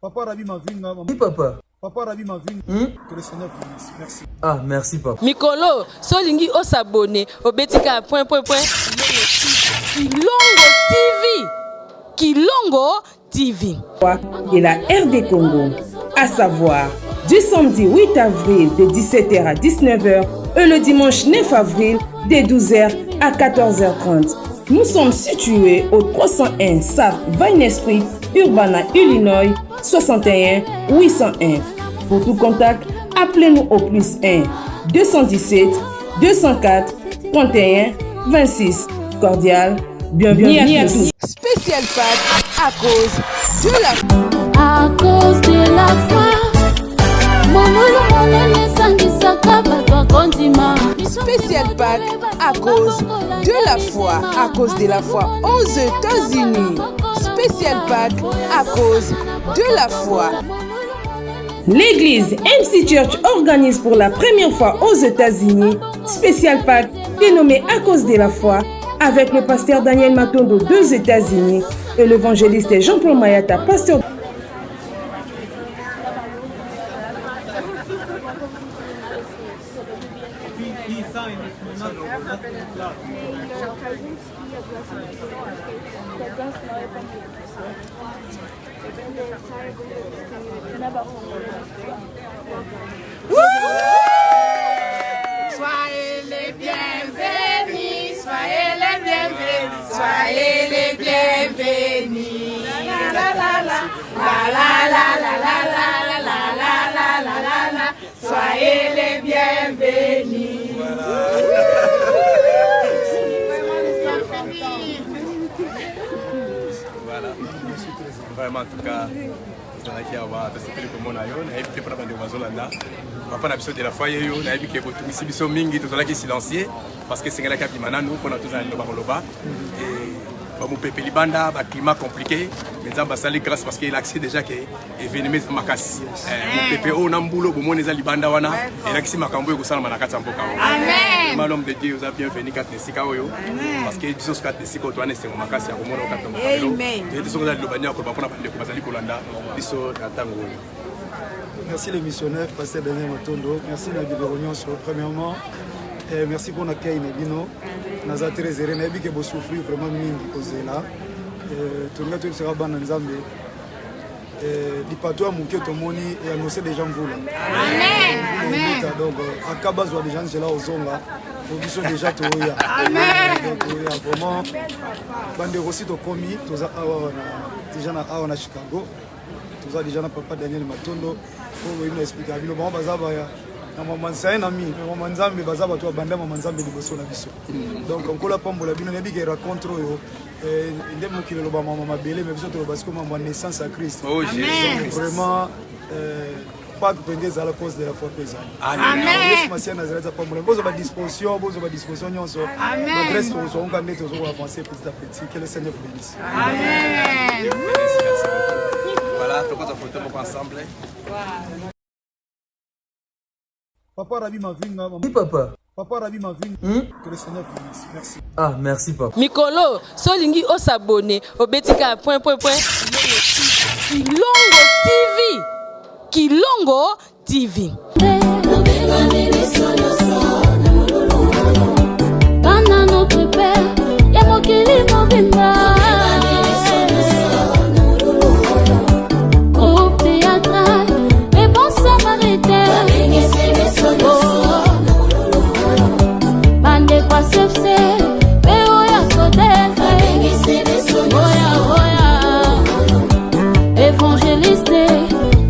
Papa Rabi Mavinga. Oui, papa. Papa Rabi Mavinga. Que le Seigneur vous bénisse. Merci. Ah, merci, papa. Mikolo, solingi o s'abonner au Betika Kilongo TV. Kilongo TV. Et la RD Congo, à savoir du samedi 8 avril de 17h à 19h et le dimanche 9 avril de 12h à 14h30. Nous sommes situés au 301 South Vine Street, Urbana, Illinois, 61 801. Pour tout contact, appelez-nous au +1 217 204 31 26. Cordial, bienvenue à tous. Spécial pack à cause de la À cause de la foi. Spécial pack à cause de la foi. À cause de la foi aux États-Unis. Spécial pack à cause de la foi. L'église MC Church organise pour la première fois aux États-Unis spécial pack dénommé À cause de la foi avec le pasteur Daniel Matondo des États-Unis et l'évangéliste Jean-Paul Mayata, pasteur. Soyez les bienvenus, soyez les bienvenus, soyez les bienvenus. La la la la la la la la la la la la la la. Soyez les bienvenus. Voilà. Vraiment en tout cas. Qui avoir participé comme on a eu, on a évité pour prendre des Zolanda. Papa n'a besoin de la foi, on a évité que tout ici biso mingi tout cela qui silencieux parce que c'est là qui a nous qu'on a tous un loba et mon peuple libanda ba climat compliqué mais ça basali grâce parce qu'il a accès déjà que événement makasi mon peuple on a mbulo bomo neza libanda wana et là qui makambo e kusala manakata mboka. Amen. Malom de Dieu vous a bienvenu kat nesika oyo parce que biso kat nesika to ane sengo makasi ya komona kat mboka. Amen. Et biso za lobanya ko ba pona bande ko bazali kolanda biso katango. Merci les missionnaires, pasteur Daniel Matondo. Merci la réunion. Premièrement, merci pour l'accueil Nebino. Nous avons très heureux. Nous avons souffert vraiment mingi cause là. Tout le monde sera ban nzambe. Di patoa muke to moni et annoncer des gens voula. Amen. Amen. Donc à Kabazo des gens là aux zonga. Ils sont déjà toya. Amen. Donc vraiment bande aussi to komi to za déjà na awa Chicago. Tout ça déjà na papa Daniel Matondo pour une explication bon bazaba ya na maman sai na mi maman nzambe bazaba to banda maman nzambe liboso na biso donc on kola pambola bino nebi ke rencontre yo ndemo ki lo ba maman mabele mais biso to parce que maman naissance à Christ. Oh Jésus. Vraiment pas que pendez à la cause de la foi présente. Amen. Yesu Masia Nazareth pambola bozo ba disposition nyonso. Amen. Malgré tout on va mettre au avancer petit à petit que le Seigneur vous bénisse. Amen. Voilà, tout le monde ensemble. Papa Rabi Mavinga. Oui, papa. Papa Rabi Mavinga. Que le Seigneur vous bénisse. Merci. Ah, merci, papa. Mikolo, solingi o s'abonner au Betika Kilongo TV. Kilongo TV. Bana notre père, ya mokili mobimba. Groupe théâtral, les bons samaritains. Bande kwa sefse, beo ya kodefe. Oya, évangéliste,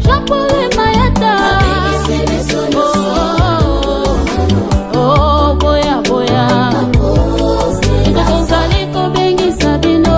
Jean-Paul Mayata. Oh, boya. Tozali kobengisa bino.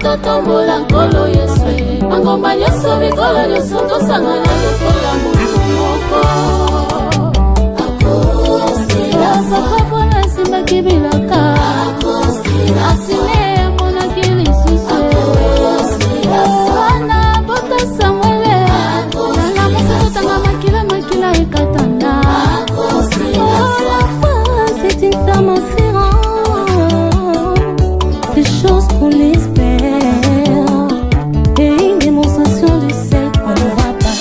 totombola nkolo Yesu mangomba nyonso mikolo nyonso tosangana lokola moko akostila sakapona simbaki bilaka asine monaki lisusu wana bota Samuele nanga mosakotanga makila ekatanda la foi c'est une femme inférente des choses qu'on espère et une démonstration de celle qu'on ne voit pas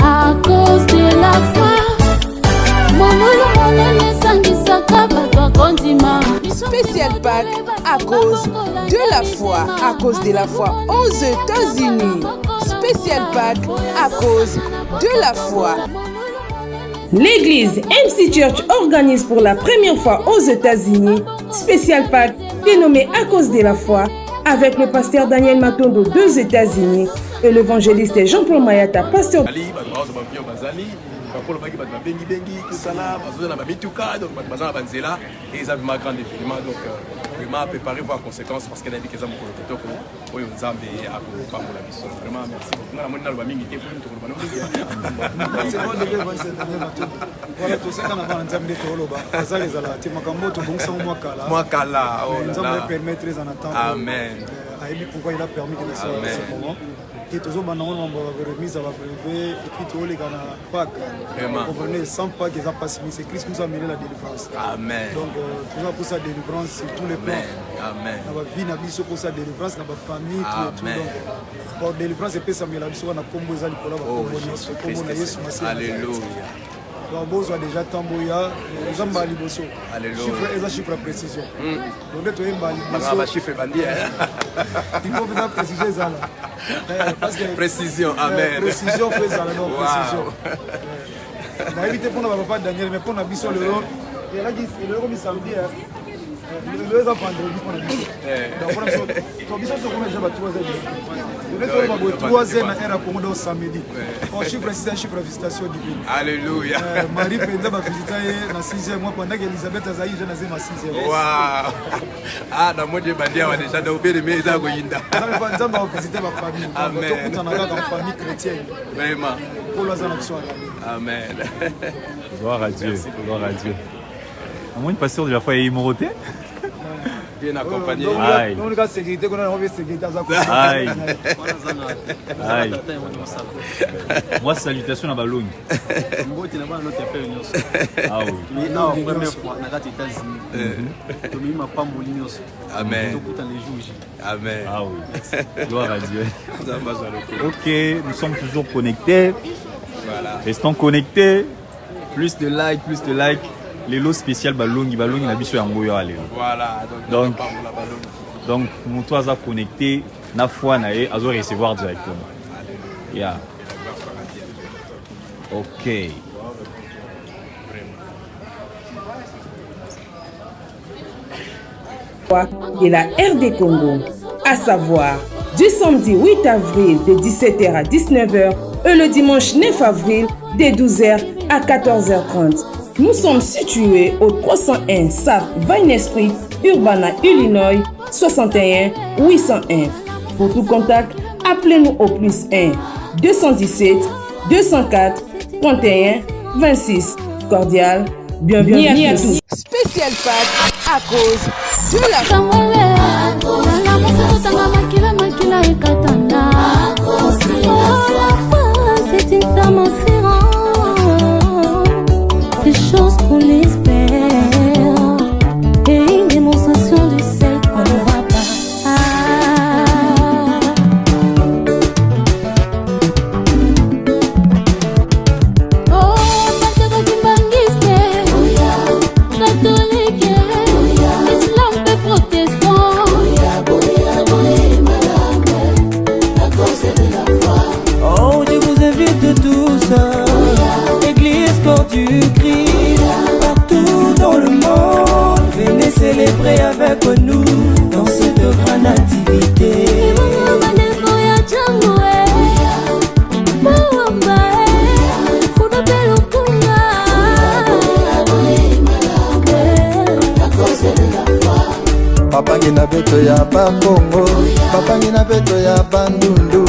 à cause de la foi monolo monene sangisaka bato akondima Spécial pack à cause de la foi, à cause de la foi aux États-Unis. Spécial pack à cause de la foi. L'église MC Church organise pour la première fois aux États-Unis spécial pack dénommé à cause de la foi avec le pasteur Daniel Matondo des États-Unis et l'évangéliste Jean-Paul Mayata, pasteur. Pour le baguette, bengi tout ça là, dans ma bituka, donc bazar banzela et ils avaient ma grande événement donc vraiment préparé voir conséquences parce qu'elle a dit que ça me colle au au Zambie à pas pour la mission. Vraiment merci beaucoup. On a monté dans le mingi qui pour nous tout c'est bon de voir cette année maintenant. Voilà tout ça qu'on a dans Zambie de Toloba. Bazar les ala, tu makambo to bon sang moi kala. Nous allons permettre les en attendant. Amen. Aïe pourquoi il a permis que ça soit ce moment. Et tous les gens ont remis à la brevet et puis tous les gens ont Pâques. Vous comprenez, sans Pâques, ils n'ont pas signé. C'est Christ qui nous a mené la délivrance. Amen. Donc, tout ça pour sa délivrance sur tous les plans. Amen. Dans la vie, dans la pour sa délivrance, dans la famille, tout. Donc, pour délivrance, c'est ça, mais la vie, on a combo ça, Alléluia. Donc, bon, soit déjà tamboya, les hommes bali bosso. Alléluia. Chiffre précision. Donc, tu es bali bosso. Chiffre bandit. Il faut bien préciser ça. Précision, amen. Précision, fait ça, non, précision. On a évité pour nous, papa Daniel, mais pour nous, bisous le lot. Il a dit, le lot comme samedi, le lot vendredi pour nous. Donc, pour nous, bisous, on a déjà 3 heures. On a 3 heures à Komodo samedi. On chiffre, c'est un chiffre de félicitations divine. Alléluia. Marie Penda va visiter dans 6e mois pendant qu'Elisabeth Azaï, je n'ai pas 6e. Waouh. Ah, dans mon Dieu, Bandia, on a déjà donné des maisons à Goyinda. On va visiter ma famille. Amen. On a une famille chrétienne. Vraiment. Pour la zone Amen. Gloire à Dieu. Gloire à Dieu. À moins de pasteur de la foi est immorté. Bien accompagné. Aïe. Nous, la sécurité, on a envie de sécurité. Aïe. Aïe. Moi, salutation à Ballon. Ah oui. Non, première fois, on a été États-Unis. Amen. Amen. Ah oui. Gloire à Dieu. Ok, nous sommes toujours connectés. Voilà. Restons connectés. Plus de likes. Les lots spécial Ballon, il a mis sur un goyo. Voilà. Donc, nous tous à connecter, na foi na à recevoir directement. Yeah. Ok. De la RD Congo, à savoir du samedi 8 avril de 17h à 19h et le dimanche 9 avril de 12h à 14h30. Nous sommes situés au 301 South Vine Street, Urbana, Illinois, 61 801. Pour tout contact, appelez-nous au +1 217 204 31 26. Cordial, bienvenue à tous. Spécial pack à cause de la c'est une femme des choses qu'on espère et une démonstration de celle qu'on ne voit pas. Oh, catholique, islam et protestant. Oh, je vous invite tous, Église corps du Christ, partout dans le monde, venez célébrer avec nous dans cette grande activité. La cause de la foi. peto ya bakongo bapangi na peto ya bandundu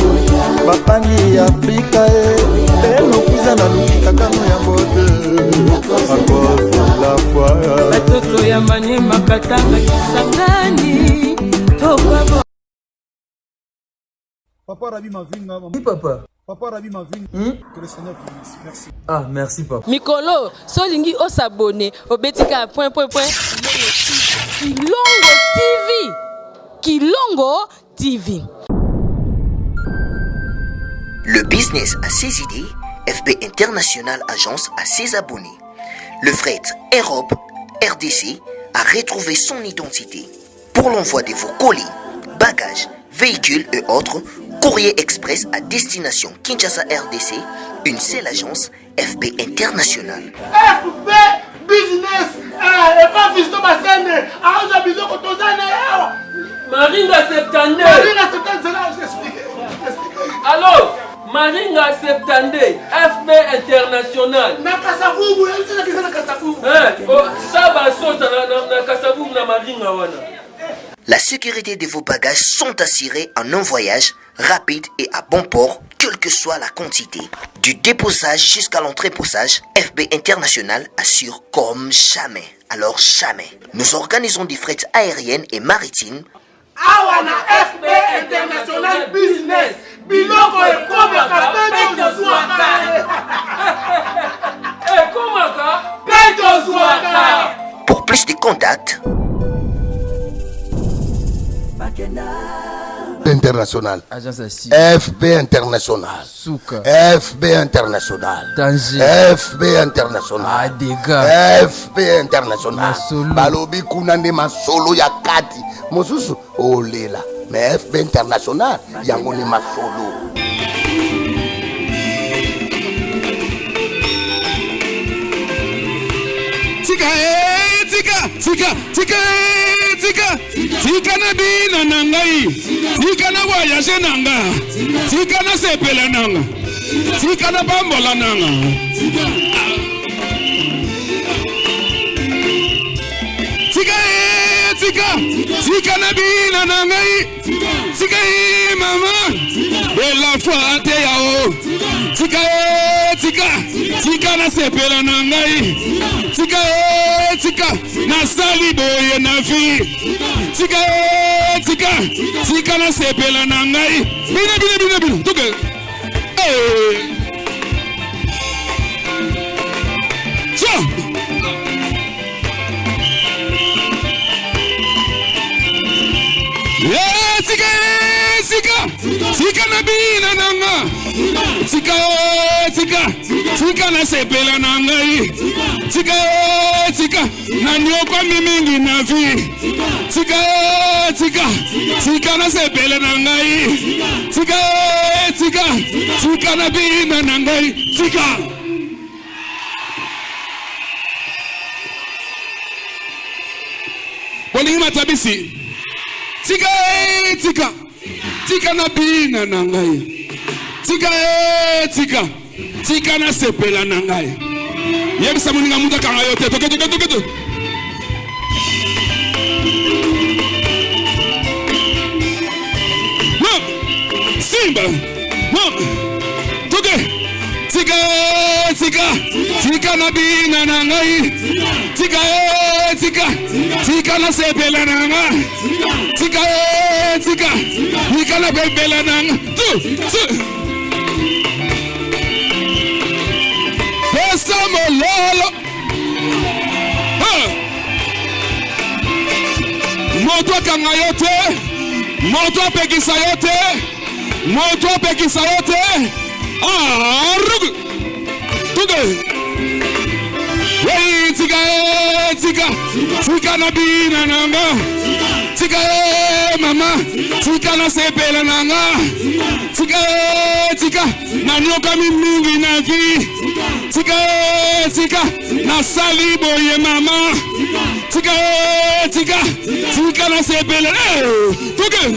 bapangi ya Afrika elokwiza na lukika kano ya bote la foi batoto ya Maniema Katanga Kisangani tokabo Papa Rabi Mavinga. Oui, papa. Papa Rabi Mavinga. Que le Seigneur vous bénisse. Merci. Ah, merci, papa. Mikolo, solingi o s'abonner au betika point. Kilongo TV. Kilongo TV. Le business a ses idées, FB International Agence a ses abonnés. Le fret Europe, RDC, a retrouvé son identité. Pour l'envoi de vos colis, bagages, véhicules et autres, courrier express à destination Kinshasa RDC, une seule agence, FB International. FB Business, et pas Fisto Bassene, Aouza Bizoko Tozane, Maringa Septande. Maringa Septande, c'est là où j'explique. Allô, Maringa Septande, FB International. Na Kasavubu, il y a Kasavubu. Saba Sosa na Kasavubu na Maringa wana. La sécurité de vos bagages sont assurées en un voyage rapide et à bon port, quelle que soit la quantité. Du déposage jusqu'à l'entreposage, FB International assure comme jamais. Alors jamais. Nous organisons des frettes aériennes et maritimes. Awana FB International Business. Biloko et Komaka, Peto Zouaka. Peto Zouaka. Pour plus de contacts, International. FB International. Souka. FB International. Danger. FB International. Adega. FB International. Masolo. Balobi kunande masolo ya kati. Mosusu olela. Mais FB International yango ni masolo. Tika na bina nangai, tika na voyage nanga, tika na sepela nanga, tika na bambola nanga. Tika na bina nangai, tika mama, bella fate yao, tika na sepela nangai, tika na sali boye na fi, tika na sepela nangai, bina, tuke, Tika na bina nanga, tika na sepela nangai, tika na nyokwa mimingi na vi, tika na sepela nangai, tika na bina nangai, tika. Bolingi matabisi. Tika na bina nangai. Tika na sepela nangai. Yebisa muninga muda kanga yote. Toke. Mom, Simba. Mom, toke. Tika na bina nangai. Tika na sepela nangai. Tika na bebela nangai. Pesa mololo. Moto kanga yote. Moto pekisa yote. Rug. Tuge. Hey, tika na bina nanga. Tika mama, tika na sepela nanga. Tika na nyoka mingi na vi. Tika na sali boye mama. Tika na sepela. Tuge.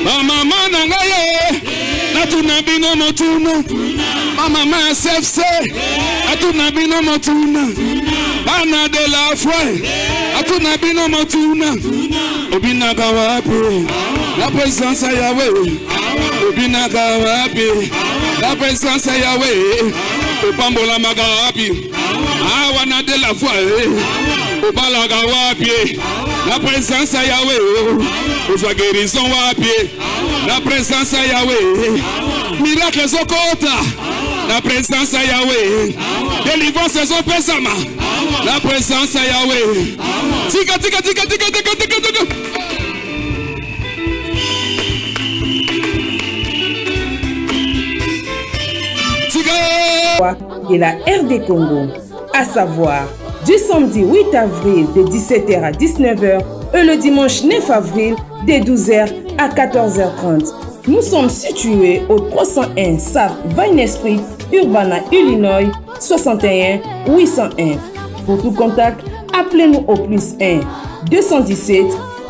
Mama nangaye na Atuna bino motuna. Mama SFC. Atuna bino motuna. Bana de la foi. Atuna bino motuna. Obina kawapi. La présence à Yahweh. Obina kawapi. La présence à Yahweh. Obambola magawapi. Awana de la foi. Obala kawapi. La présence à Yahweh. Oza guérison wapi. La présence à Yahweh. Miracle Zokota. La présence à Yahweh. Délivrance Zopesama. La présence à Yahweh. Tika tika tika tika tika tika tika. De la RD Congo, à savoir du samedi 8 avril de 17h à 19h et le dimanche 9 avril de 12h à 14h30. Nous sommes situés au 301 South Vine Street, Urbana, Illinois, 61 801. Pour tout contact, appelez-nous au +1 217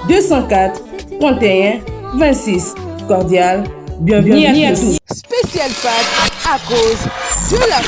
204 31 26. Cordial, bienvenue à tous. Spécial pack à cause de la